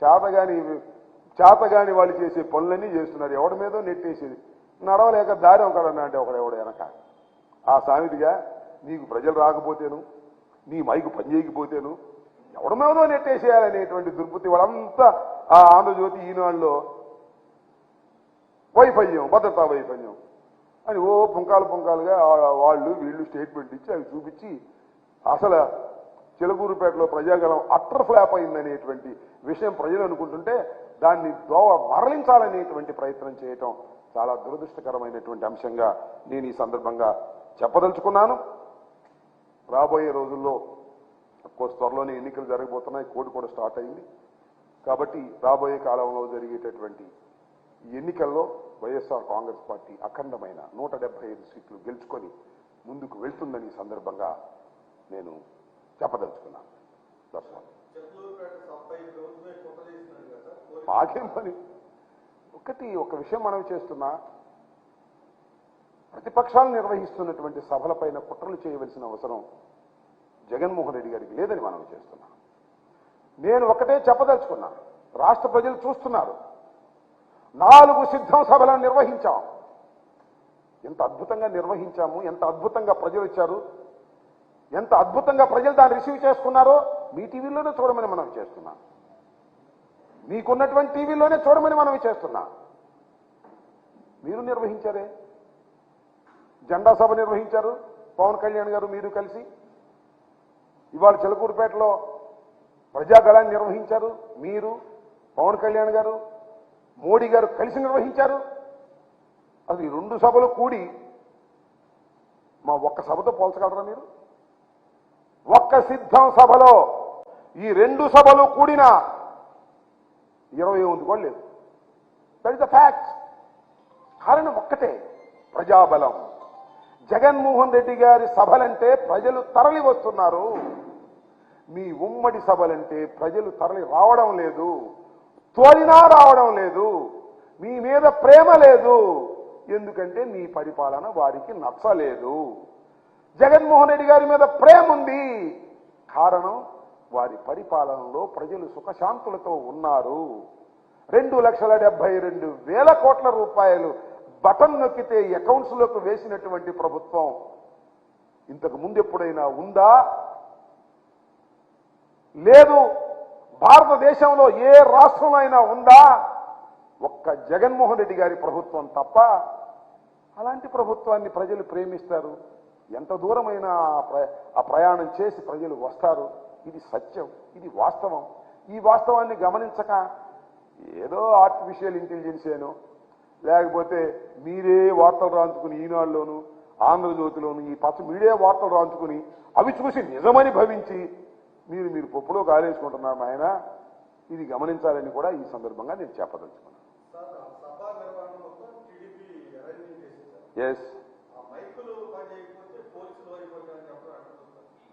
చేతగాని వాళ్ళు చేసే పనులన్నీ చేస్తున్నారు. ఎవడి మీదో నెట్టేసేది. నడవలేక దారి ఒకడన్నా అంటే ఒకడెవడు వెనక. ఆ సామెతిగా నీకు ప్రజలు రాకపోతేను, నీ మైకు పనిచేయకపోతేను ఎవడి మీదో నెట్టేసేయాలనేటువంటి దుర్బుద్ధి వాళ్ళంతా ఆ ఆంధ్రజ్యోతి ఈనాడులో వైఫల్యం, భద్రతా వైఫల్యం అని ఓ పుంకాలుగా వాళ్ళు వీళ్ళు స్టేట్మెంట్ ఇచ్చి అవి చూపించి అసలు చిలకూరుపేటలో ప్రజాగలం అట్టర్ ఫ్లాప్ అయిందనేటువంటి విషయం ప్రజలు అనుకుంటుంటే దాన్ని మరలించాలనేటువంటి ప్రయత్నం చేయటం చాలా దురదృష్టకరమైనటువంటి అంశంగా నేను ఈ సందర్భంగా చెప్పదలుచుకున్నాను. రాబోయే రోజుల్లో కోర్స్ త్వరలోనే ఎన్నికలు జరగబోతున్నాయి. కోడ్ కూడా స్టార్ట్ అయింది. కాబట్టి రాబోయే కాలంలో జరిగేటటువంటి ఈ ఎన్నికల్లో వైఎస్ఆర్ కాంగ్రెస్ పార్టీ అఖండమైన 175 సీట్లు గెలుచుకొని ముందుకు వెళ్తుందని ఈ సందర్భంగా నేను చెప్పదలుచుకున్నాను. మాకేం పని. ఒక విషయం మనం చేస్తున్నా, ప్రతిపక్షాలు నిర్వహిస్తున్నటువంటి సభలపైన కుట్రలు చేయవలసిన అవసరం జగన్మోహన్ రెడ్డి గారికి లేదని మనం చేస్తున్నాం. నేను ఒకటే చెప్పదలుచుకున్నాను. రాష్ట్ర ప్రజలు చూస్తున్నారు. 4 సిద్ధం సభలను నిర్వహించాం. ఎంత అద్భుతంగా నిర్వహించాము, ఎంత అద్భుతంగా ప్రజలు వచ్చారు, ఎంత అద్భుతంగా ప్రజలు దాన్ని రిసీవ్ చేసుకున్నారో మీ టీవీలోనే చూడమని మనం చేస్తున్నాం. మీకున్నటువంటి టీవీలోనే చూడమని మనం చేస్తున్నాం. మీరు నిర్వహించారే, జెండా సభ నిర్వహించారు పవన్ కళ్యాణ్ గారు మీరు కలిసి. ఇవాళ చిలకూరుపేటలో ప్రజాగళాన్ని నిర్వహించారు మీరు, పవన్ కళ్యాణ్ గారు, మోడీ గారు కలిసి నిర్వహించారు. అసలు ఈ 2 సభలు కూడి మా ఒక్క సభతో పోల్చగలరా మీరు? ఒక్క సిద్ధం సభలో ఈ 2 సభలు కూడిన 20 కూడా లేదు. That is the fact. కారణం ఒక్కటే, ప్రజాబలం. జగన్మోహన్ రెడ్డి గారి సభలంటే ప్రజలు తరలి వస్తున్నారు. మీ ఉమ్మడి సభలంటే ప్రజలు తరలి రావడం లేదు, తోలినా రావడం లేదు. మీ మీద ప్రేమ లేదు. ఎందుకంటే మీ పరిపాలన వారికి నచ్చలేదు. జగన్మోహన్ రెడ్డి గారి మీద ప్రేమ ఉంది. కారణం వారి పరిపాలనలో ప్రజలు సుఖశాంతులతో ఉన్నారు. 2,72,000 కోట్ల రూపాయలు బటన్ నొక్కితే అకౌంట్స్లోకి వేసినటువంటి ప్రభుత్వం ఇంతకు ముందు ఎప్పుడైనా ఉందా? లేదు. భారతదేశంలో ఏ రాష్ట్రంలో అయినా ఉందా? ఒక్క జగన్మోహన్ రెడ్డి గారి ప్రభుత్వం తప్ప. అలాంటి ప్రభుత్వాన్ని ప్రజలు ప్రేమిస్తారు. ఎంత దూరమైనా ఆ ప్రయాణం చేసి ప్రజలు వస్తారు. ఇది సత్యం, ఇది వాస్తవం. ఈ వాస్తవాన్ని గమనించక ఏదో ఆర్టిఫిషియల్ ఇంటెలిజెన్స్ ఏనో, లేకపోతే మీరే వార్తలు రాంచుకుని ఈనాడులోను ఆంధ్రజ్యోతిలోను ఈ పచ్చ మీడియా వార్తలు రాంచుకుని అవి చూసి నిజమని భవించి మీరు పప్పులో కాలేసుకుంటున్నారు ఆయన. ఇది గమనించాలని కూడా ఈ సందర్భంగా నేను చెప్పదలుచుకున్నాను. ఎస్,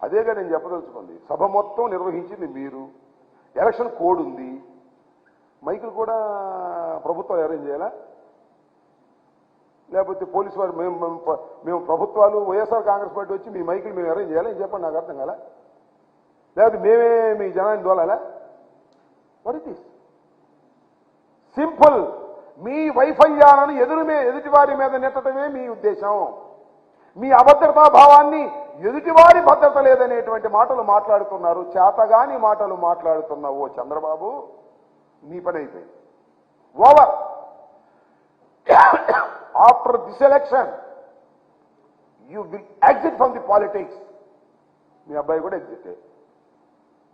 అదేగా నేను చెప్పదలుచుకుంది. సభ మొత్తం నిర్వహించింది మీరు. ఎలక్షన్ కోడ్ ఉంది. మైకులు కూడా ప్రభుత్వం అరేంజ్ చేయాలా? లేకపోతే పోలీసు వారు మేము ప్రభుత్వాలు వైఎస్ఆర్ కాంగ్రెస్ పార్టీ వచ్చి మీ మైకులు మేము అరేంజ్ చేయాలా? ఏం చెప్పండి, నాకు అర్థం కాలా. లేకపోతే మేమే మీ జనాన్ని దోలాలా? What it is? సింపుల్. మీ వైఫల్యాలను ఎదుటివారి మీద నెట్టడమే మీ ఉద్దేశం. మీ అభద్రతా భావాన్ని ఎదుటివారి భద్రత లేదనేటువంటి మాటలు మాట్లాడుతున్నారు. చేతగాని మాటలు మాట్లాడుతున్న ఓ చంద్రబాబు, నీ పని అయిపోయింది. Over. After this election you will exit from the politics. మీ అబ్బాయి కూడా ఎగ్జిట్.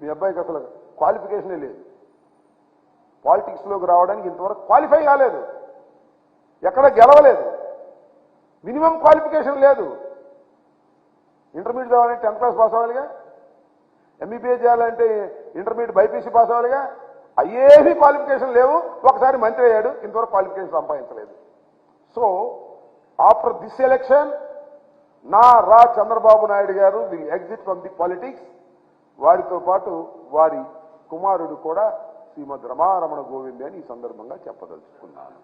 మీ అబ్బాయికి అసలు క్వాలిఫికేషనే లేదు. పాలిటిక్స్లోకి రావడానికి ఇంతవరకు క్వాలిఫై కాలేదు. ఎక్కడ గెలవలేదు. మినిమం క్వాలిఫికేషన్ లేదు. ఇంటర్మీడియట్ చదవాలంటే 10th క్లాస్ పాస్ అవ్వాలిగా. ఎంబీబీఏ చేయాలంటే ఇంటర్మీడియట్ బైపీసీ పాస్ అవ్వాలిగా. అయ్యేవి క్వాలిఫికేషన్ లేవు. ఒకసారి మంత్రి అయ్యాడు, ఇంతవరకు క్వాలిఫికేషన్ సంపాదించలేదు. So after this election Chandrababu Naidu garu will exit from the politics. వారితో పాటు వారి కుమారుడు కూడా శ్రీమద్ రమారమణ గోవిందే అని ఈ సందర్భంగా చెప్పదలుచుకున్నాను.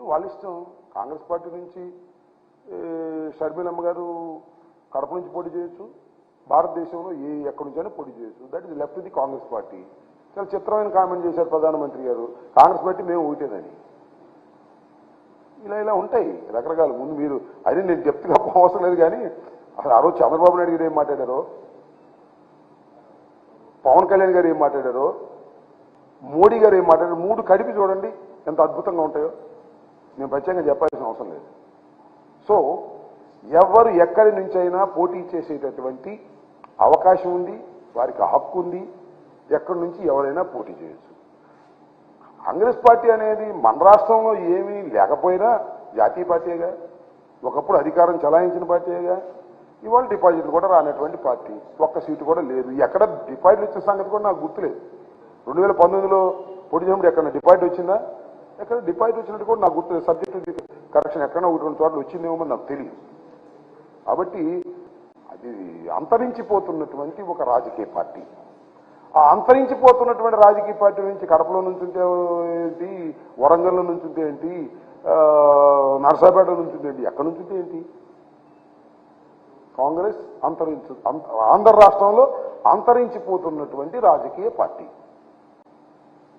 వాళ్ళ ఇష్టం. కాంగ్రెస్ పార్టీ నుంచి షర్మిలమ్మ గారు కడప నుంచి పోటీ చేయొచ్చు, భారతదేశంలో ఎక్కడి నుంచైనా పోటీ చేయొచ్చు. That is left the Congress party. చాలా చిత్రమైన కామెంట్ చేశారు ప్రధానమంత్రి గారు, కాంగ్రెస్ పార్టీ మేము ఒకటేదని. ఇలా ఉంటాయి రకరకాల. ముందు మీరు అది నేను డెప్త్గా అవసరం లేదు, కానీ అసలు ఆ రోజు చంద్రబాబు నాయుడు గారు ఏం మాట్లాడారో, పవన్ కళ్యాణ్ గారు ఏం మాట్లాడారో, మోడీ గారు ఏం మాట్లాడారో, మూడు కడిపి చూడండి ఎంత అద్భుతంగా ఉంటాయో. నేను ప్రత్యేకంగా చెప్పాల్సిన అవసరం లేదు. సో ఎవరు ఎక్కడి నుంచైనా పోటీ చేసేటటువంటి అవకాశం ఉంది, వారికి హక్కు ఉంది. ఎక్కడి నుంచి ఎవరైనా పోటీ చేయొచ్చు. కాంగ్రెస్ పార్టీ అనేది మన రాష్ట్రంలో ఏమీ లేకపోయినా జాతీయ పార్టీగా, ఒకప్పుడు అధికారం చలాయించిన పార్టీగా, ఇవాళ డిపాజిట్లు కూడా రానటువంటి పార్టీ, ఒక్క సీటు కూడా లేదు. ఎక్కడ డిపాజిట్ వచ్చిన సంగతి కూడా నాకు గుర్తులేదు. 2019లో పోటీ చేసినప్పుడు ఎక్కడ డిపాజిట్ వచ్చిందా? ఎక్కడ డిపాజిట్ వచ్చినట్టు కూడా నాకు గుర్తులేదు. సబ్జెక్ట్ కరెక్షన్ ఎక్కడైనా ఒకటి రెండు చోట్ల వచ్చిందేమో నాకు తెలియదు. కాబట్టి అది అంతరించిపోతున్నటువంటి ఒక రాజకీయ పార్టీ. ఆ అంతరించిపోతున్నటువంటి రాజకీయ పార్టీ నుంచి కడపలో నుంచుంటే ఏంటి, వరంగల్లో నుంచుంటే ఏంటి, నర్సాపేటలో నుంచుంటే ఏంటి, ఎక్కడి నుంచుంటే ఏంటి? కాంగ్రెస్ ఆంధ్ర రాష్ట్రంలో అంతరించిపోతున్నటువంటి రాజకీయ పార్టీ.